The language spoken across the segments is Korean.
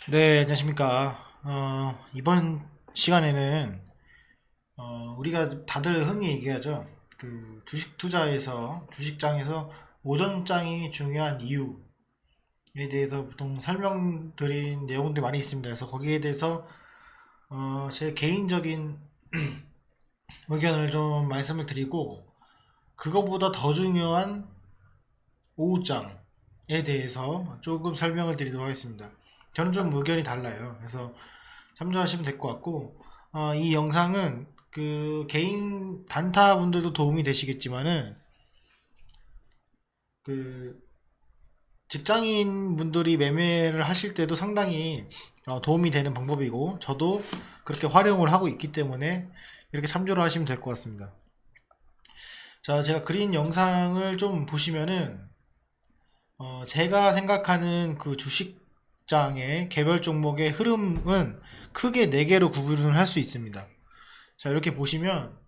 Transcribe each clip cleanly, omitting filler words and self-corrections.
네, 안녕하십니까. 이번 시간에는 우리가 다들 흔히 얘기하죠. 그 주식 투자에서 주식장에서 오전장이 중요한 이유에 대해서 보통 설명드린 내용들이 많이 있습니다. 그래서 거기에 대해서 제 개인적인 의견을 좀 말씀을 드리고, 그거보다 더 중요한 오후장에 대해서 조금 설명을 드리도록 하겠습니다. 저는 좀 의견이 달라요. 그래서 참조하시면 될 것 같고, 이 영상은 그 개인 단타 분들도 도움이 되시겠지만은, 그 직장인 분들이 매매를 하실 때도 상당히 도움이 되는 방법이고, 저도 그렇게 활용을 하고 있기 때문에 이렇게 참조를 하시면 될 것 같습니다. 자, 제가 그린 영상을 좀 보시면은, 제가 생각하는 그 주식장의 개별 종목의 흐름은 크게 4개로 구분을 할 수 있습니다. 자, 이렇게 보시면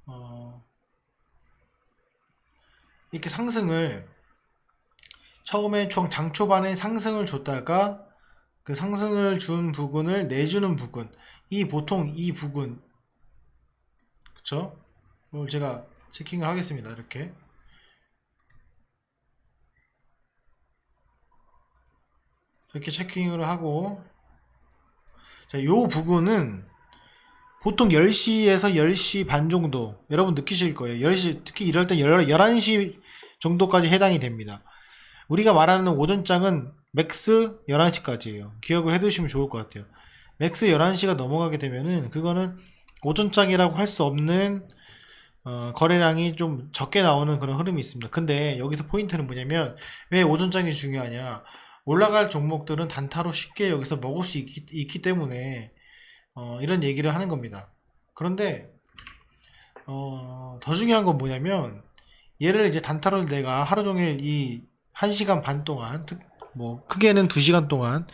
어, 이렇게 상승을 처음에 총 장 초반에 상승을 줬다가 그 상승을 준 부분을 내주는 부분, 이 보통 이 부분, 그쵸? 이걸 제가 체킹을 하겠습니다. 이렇게 체킹을 하고, 자, 요 부분은 보통 10시에서 10시 반 정도 여러분 느끼실 거예요. 10시, 특히 이럴 때 11시 정도까지 해당이 됩니다. 우리가 말하는 오전장은 맥스 11시까지예요. 기억을 해두시면 좋을 것 같아요. 맥스 11시가 넘어가게 되면은 그거는 오전장이라고 할 수 없는 거래량이 좀 적게 나오는 그런 흐름이 있습니다. 근데 여기서 포인트는 뭐냐면, 왜 오전장이 중요하냐? 올라갈 종목들은 단타로 쉽게 여기서 먹을 수 있기 때문에 이런 얘기를 하는 겁니다. 그런데 더 중요한 건 뭐냐면, 얘를 이제 단타로 내가 하루 종일 이 1시간 반 동안, 뭐 크게는 2시간 동안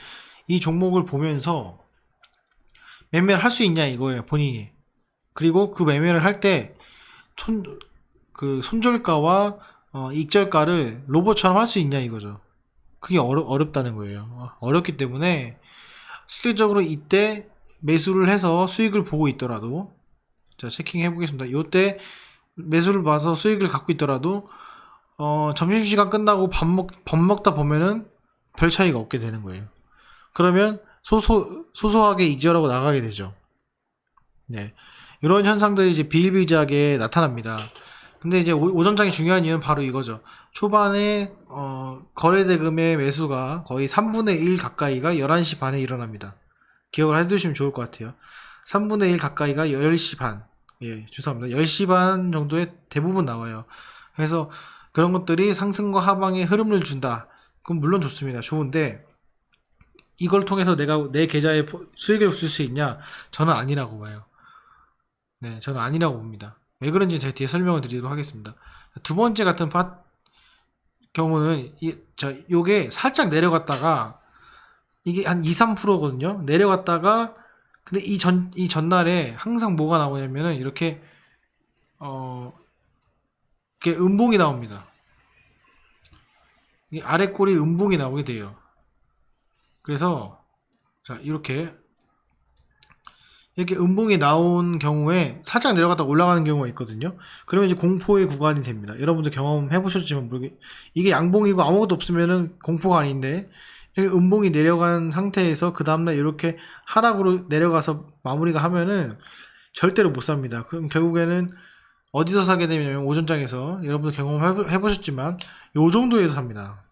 이 종목을 보면서 매매를 할 수 있냐 이거예요, 본인이. 그리고 그 매매를 할 때 그 손절가와 익절가를 로봇처럼 할 수 있냐 이거죠. 그게 어렵다는 거예요. 어렵기 때문에 실질적으로 이때 매수를 해서 수익을 보고 있더라도, 자, 체킹 해보겠습니다. 이때 매수를 봐서 수익을 갖고 있더라도 점심시간 끝나고 밥 먹다 보면은 별 차이가 없게 되는 거예요. 그러면 소소하게 익절하고 나가게 되죠. 네. 이런 현상들이 이제 비일비재하게 나타납니다. 근데 이제 오전장이 중요한 이유는 바로 이거죠. 초반에 거래대금의 매수가 거의 3분의 1 가까이가 11시 반에 일어납니다. 기억을 해두시면 좋을 것 같아요. 3분의 1 가까이가 10시 반. 예, 죄송합니다. 10시 반 정도에 대부분 나와요. 그래서 그런 것들이 상승과 하방의 흐름을 준다. 그럼 물론 좋습니다. 좋은데, 이걸 통해서 내가 내 계좌에 수익을 줄 수 있냐? 저는 아니라고 봐요. 네, 저는 아니라고 봅니다. 왜 그런지 제가 뒤에 설명을 드리도록 하겠습니다. 두 번째 같은 경우는 요게 살짝 내려갔다가, 이게 한 2, 3%거든요. 내려갔다가, 근데 이 전날에 항상 뭐가 나오냐면은 어, 이렇게 음봉이 나옵니다. 이 아래 꼬리 음봉이 나오게 돼요. 그래서, 자, 이렇게 음봉이 나온 경우에 살짝 내려갔다 올라가는 경우가 있거든요. 그러면 이제 공포의 구간이 됩니다. 여러분들 경험해 보셨지만 이게 양봉이고 아무것도 없으면은 공포가 아닌데, 이렇게 음봉이 내려간 상태에서 그 다음날 이렇게 하락으로 내려가서 마무리가 하면은 절대로 못 삽니다. 그럼 결국에는 어디서 사게 되냐면, 오전장에서 여러분들 경험해 보셨지만 요 정도에서 삽니다.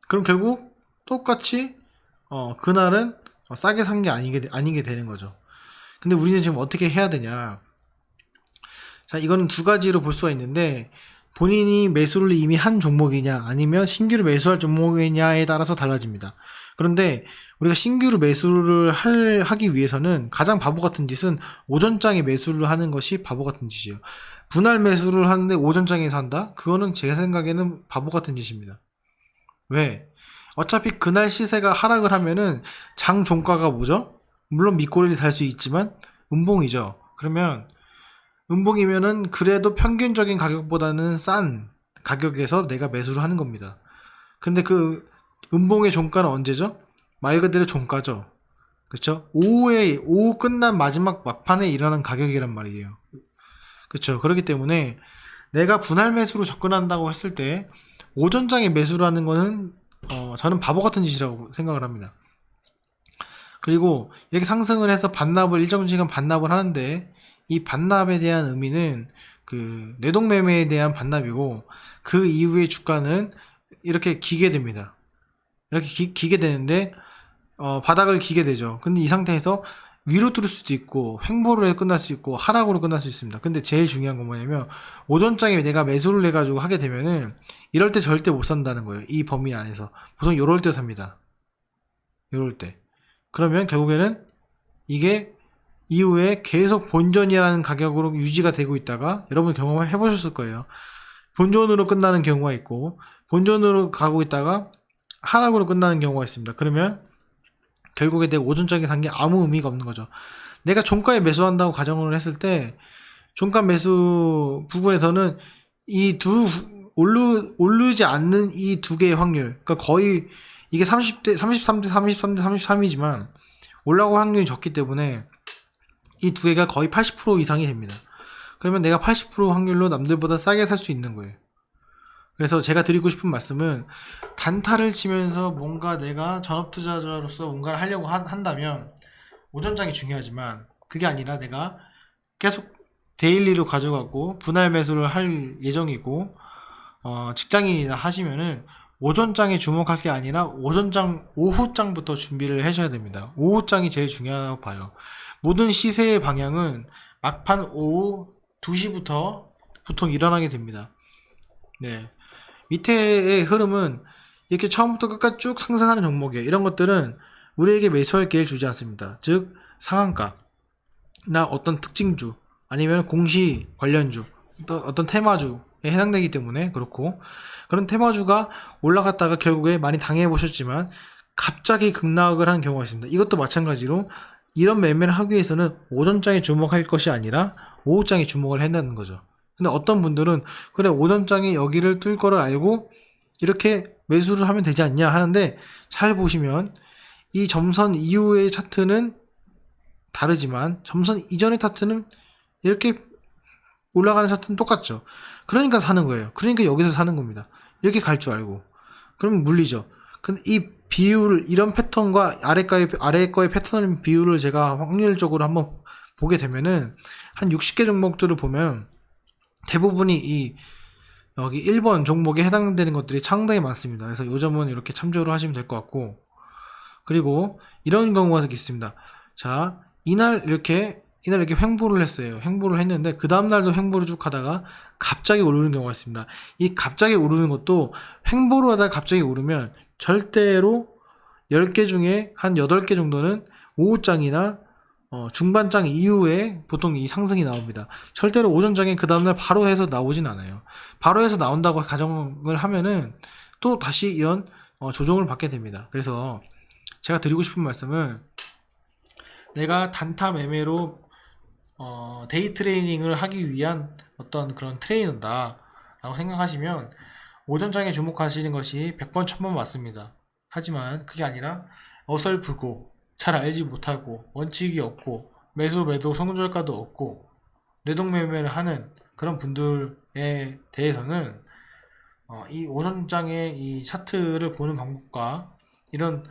그럼 결국 똑같이 그날은 싸게 산 게 아니게 되는 거죠. 근데 우리는 지금 어떻게 해야 되냐? 자, 이거는 두 가지로 볼 수가 있는데, 본인이 매수를 이미 한 종목이냐, 아니면 신규로 매수할 종목이냐에 따라서 달라집니다. 그런데 우리가 신규로 매수를 하기 위해서는 가장 바보 같은 짓은 오전장에 매수를 하는 것이 바보 같은 짓이에요. 분할 매수를 하는데 오전장에 산다? 그거는 제 생각에는 바보 같은 짓입니다. 왜? 어차피 그날 시세가 하락을 하면은 장 종가가 뭐죠? 물론 밑꼬리를 달 수 있지만 음봉이죠. 그러면 음봉이면은 그래도 평균적인 가격보다는 싼 가격에서 내가 매수를 하는 겁니다. 근데 그 음봉의 종가는 언제죠? 말 그대로 종가죠. 그쵸? 오후 끝난 마지막 막판에 일어난 가격이란 말이에요. 그쵸? 그렇기 때문에 내가 분할 매수로 접근한다고 했을 때 오전장의 매수라는 거는 저는 바보 같은 짓이라고 생각을 합니다. 그리고 이렇게 상승을 해서 반납을 일정 시간 반납을 하는데 이 반납에 대한 의미는 그 뇌동매매에 대한 반납이고 그 이후의 주가는 이렇게 기게 됩니다. 이렇게 기게 되는데 바닥을 기게 되죠. 근데 이 상태에서 위로 뚫을 수도 있고 횡보로 해 끝날 수 있고 하락으로 끝날 수 있습니다. 근데 제일 중요한 건 뭐냐면 오전장에 내가 매수를 해가지고 하게 되면은 이럴 때 절대 못 산다는 거예요. 이 범위 안에서 보통 요럴 때 삽니다. 요럴 때. 그러면 결국에는 이게 이후에 계속 본전이라는 가격으로 유지가 되고 있다가 여러분 경험해 보셨을 거예요. 본전으로 끝나는 경우가 있고 본전으로 가고 있다가 하락으로 끝나는 경우가 있습니다. 그러면 결국에 내가 오전장에 산 게 아무 의미가 없는 거죠. 내가 종가에 매수한다고 가정을 했을 때 종가 매수 부분에서는 이 오르지 않는 이 두 개의 확률, 그러니까 거의 이게 30대 33대 33대 33이지만 올라올 확률이 적기 때문에 이 두 개가 거의 80% 이상이 됩니다. 그러면 내가 80% 확률로 남들보다 싸게 살 수 있는 거예요. 그래서 제가 드리고 싶은 말씀은 단타를 치면서 뭔가 내가 전업투자자로서 뭔가를 하려고 한다면 오전장이 중요하지만 그게 아니라 내가 계속 데일리로 가져가고 분할 매수를 할 예정이고 직장인이나 하시면은 오전장에 주목할 게 아니라 오후장부터 준비를 하셔야 됩니다. 오후장이 제일 중요하다고 봐요. 모든 시세의 방향은 막판 오후 2시부터 보통 일어나게 됩니다. 네. 밑에의 흐름은 이렇게 처음부터 끝까지 쭉 상승하는 종목이에요. 이런 것들은 우리에게 매수할 기회를 주지 않습니다. 즉 상한가나 어떤 특징주 아니면 공시 관련주 어떤 테마주에 해당되기 때문에 그렇고 그런 테마주가 올라갔다가 결국에 많이 당해 보셨지만 갑자기 급락을 한 경우가 있습니다. 이것도 마찬가지로 이런 매매를 하기 위해서는 오전장에 주목할 것이 아니라 오후장에 주목을 한다는 거죠. 근데 어떤 분들은 그래 오전장에 여기를 뚫을 거를 알고 이렇게 매수를 하면 되지 않냐 하는데 잘 보시면 이 점선 이후의 차트는 다르지만 점선 이전의 차트는 이렇게 올라가는 차트는 똑같죠. 그러니까 사는 거예요. 그러니까 여기서 사는 겁니다. 이렇게 갈 줄 알고 그러면 물리죠. 근데 이 비율 이런 패턴과 아래 거의 패턴 비율을 제가 확률적으로 한번 보게 되면은 한 60개 종목들을 보면 대부분이 이 여기 1번 종목에 해당되는 것들이 상당히 많습니다. 그래서 요 점은 이렇게 참조를 하시면 될 것 같고 그리고 이런 경우가 있습니다. 자 이날 이렇게 횡보를 했어요. 횡보를 했는데 그 다음날도 횡보를 쭉 하다가 갑자기 오르는 경우가 있습니다. 이 갑자기 오르는 것도 횡보를 하다가 갑자기 오르면 절대로 10개 중에 한 8개 정도는 오후장이나 중반장 이후에 보통 이 상승이 나옵니다. 절대로 오전장에 그 다음날 바로 해서 나오진 않아요. 바로 해서 나온다고 가정을 하면은 또 다시 이런 조정을 받게 됩니다. 그래서 제가 드리고 싶은 말씀은 내가 단타 매매로 데이 트레이닝을 하기 위한 어떤 그런 트레이너다 라고 생각하시면 오전장에 주목하시는 것이 100번 1000번 맞습니다. 하지만 그게 아니라 어설프고 잘 알지 못하고 원칙이 없고 매수 매도 성절가도 없고 뇌동매매를 하는 그런 분들에 대해서는 이 오전장의 이 차트를 보는 방법과 이런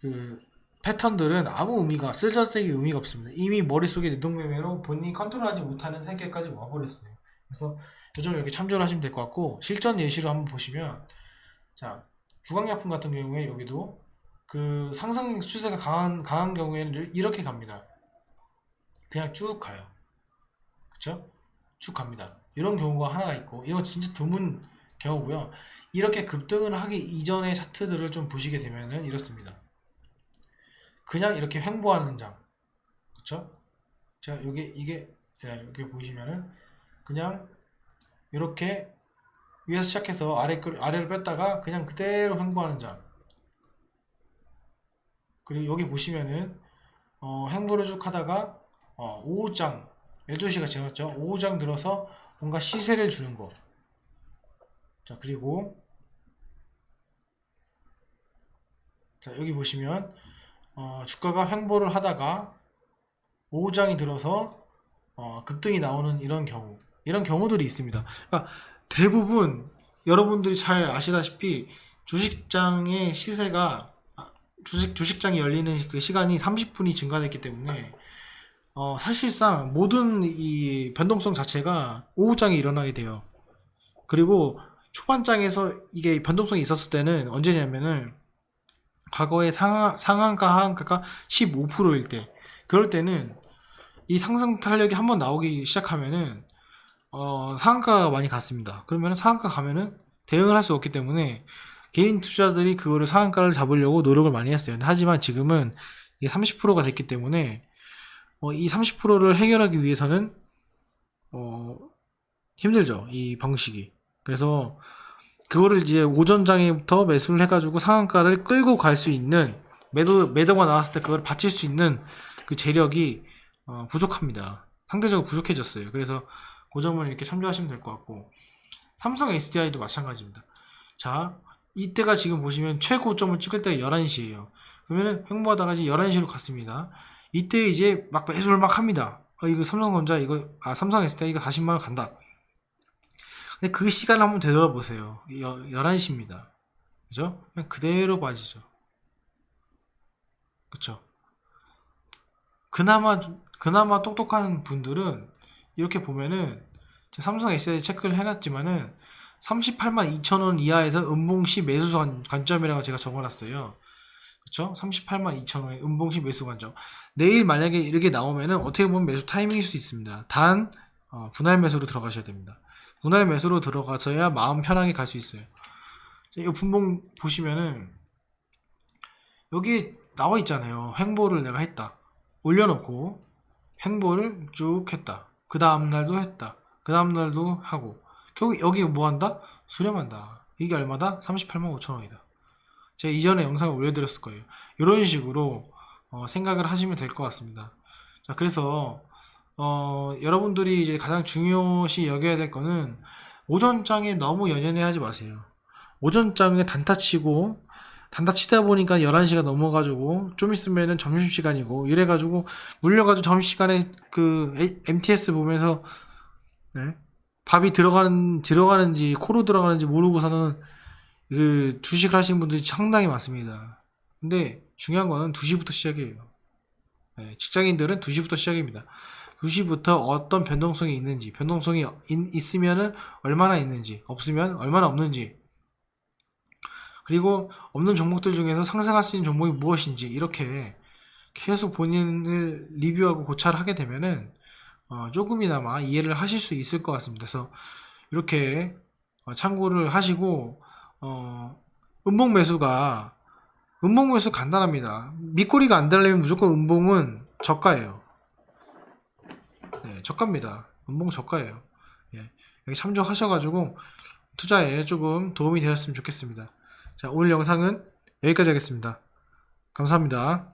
그 패턴들은 아무 의미가 쓸데기 의미가 없습니다. 이미 머릿속에 뇌동매매로 본인이 컨트롤하지 못하는 세계까지 와버렸어요. 그래서 요즘 이렇게 참조를 하시면 될 것 같고 실전 예시로 한번 보시면 자 주광약품 같은 경우에 여기도 그 상승 추세가 강한 경우에는 이렇게 갑니다. 그냥 쭉 가요. 그쵸? 쭉 갑니다. 이런 경우가 하나가 있고 이건 진짜 드문 경우고요. 이렇게 급등을 하기 이전의 차트들을 좀 보시게 되면은 이렇습니다. 그냥 이렇게 횡보하는 장, 그쵸? 자, 여기 보시면은 그냥 이렇게 위에서 시작해서 아래를 뺐다가 그냥 그대로 횡보하는 장. 그리고 여기 보시면은 횡보를 쭉 하다가 오후장 12시가 지났죠. 오후장 들어서 뭔가 시세를 주는 거. 자, 그리고 자, 여기 보시면 주가가 횡보를 하다가 오후장이 들어서 급등이 나오는 이런 경우들이 있습니다. 그러니까 대부분 여러분들이 잘 아시다시피 주식장의 시세가 주식장이 열리는 그 시간이 30분이 증가됐기 때문에 사실상 모든 이 변동성 자체가 오후장에 일어나게 돼요. 그리고 초반장에서 이게 변동성이 있었을 때는 언제냐면은 과거에 상한가 하한가가 15%일 때, 그럴 때는 이 상승 탄력이 한번 나오기 시작하면은 상한가가 많이 갔습니다. 그러면 상한가 가면은 대응을 할 수 없기 때문에 개인 투자들이 그거를 상한가를 잡으려고 노력을 많이 했어요. 하지만 지금은 이게 30%가 됐기 때문에 이 30%를 해결하기 위해서는 힘들죠. 이 방식이. 그래서 그거를 이제 오전장에부터 매수를 해가지고 상한가를 끌고 갈 수 있는 매도가 나왔을 때 그걸 받칠 수 있는 그 재력이 부족합니다. 상대적으로 부족해졌어요. 그래서 그 점을 이렇게 참조하시면 될 것 같고, 삼성 SDI도 마찬가지입니다. 자, 이때가 지금 보시면 최고점을 찍을 때가 11시예요. 그러면은 횡보하다가 이제 11시로 갔습니다. 이때 이제 막 매수를 막 합니다. 이거 삼성전자 삼성 SDI 이거 40만원 간다. 근데 그 시간을 한번 되돌아보세요. 11시입니다. 그죠? 그냥 그대로 빠지죠. 그쵸? 그나마 똑똑한 분들은 이렇게 보면은 삼성 SDI 체크를 해놨지만은 38만 2천원 이하에서 음봉시 매수 관점이라고 제가 적어놨어요. 그쵸? 38만 2천원의 음봉시 매수 관점. 내일 만약에 이렇게 나오면은 어떻게 보면 매수 타이밍일 수 있습니다. 단 분할 매수로 들어가셔야 됩니다. 분할 매수로 들어가서야 마음 편하게 갈 수 있어요. 이 분봉 보시면은 여기 나와 있잖아요. 횡보를 내가 했다. 올려놓고 횡보를 쭉 했다. 그 다음날도 했다. 그 다음날도 하고 결국 여기 뭐 한다? 수렴한다. 이게 얼마다? 38만 5천원이다. 제가 이전에 영상을 올려드렸을 거예요. 이런 식으로 생각을 하시면 될 것 같습니다. 자, 그래서 여러분들이 이제 가장 중요시 여겨야 될 거는 오전장에 너무 연연해 하지 마세요. 오전장에 단타 치다 보니까 11시가 넘어가지고 좀 있으면은 점심시간이고 이래가지고 물려가지고 점심시간에 그 MTS 보면서 네? 밥이 들어가는지 코로 들어가는지 모르고서는 그 주식을 하시는 분들이 상당히 많습니다. 근데 중요한 거는 2시부터 시작이에요. 네, 직장인들은 2시부터 시작입니다. 2시부터 어떤 변동성이 있는지, 변동성이 있으면은 얼마나 있는지, 없으면 얼마나 없는지, 그리고 없는 종목들 중에서 상승할 수 있는 종목이 무엇인지 이렇게 계속 본인을 리뷰하고 고찰을 하게 되면은 조금이나마 이해를 하실 수 있을 것 같습니다. 그래서 이렇게 참고를 하시고 음봉 매수 간단합니다. 밑꼬리가 안 달리면 무조건 음봉은 저가예요. 네, 저가입니다. 음봉 저가예요. 예, 여기 참조하셔가지고 투자에 조금 도움이 되었으면 좋겠습니다. 자, 오늘 영상은 여기까지 하겠습니다. 감사합니다.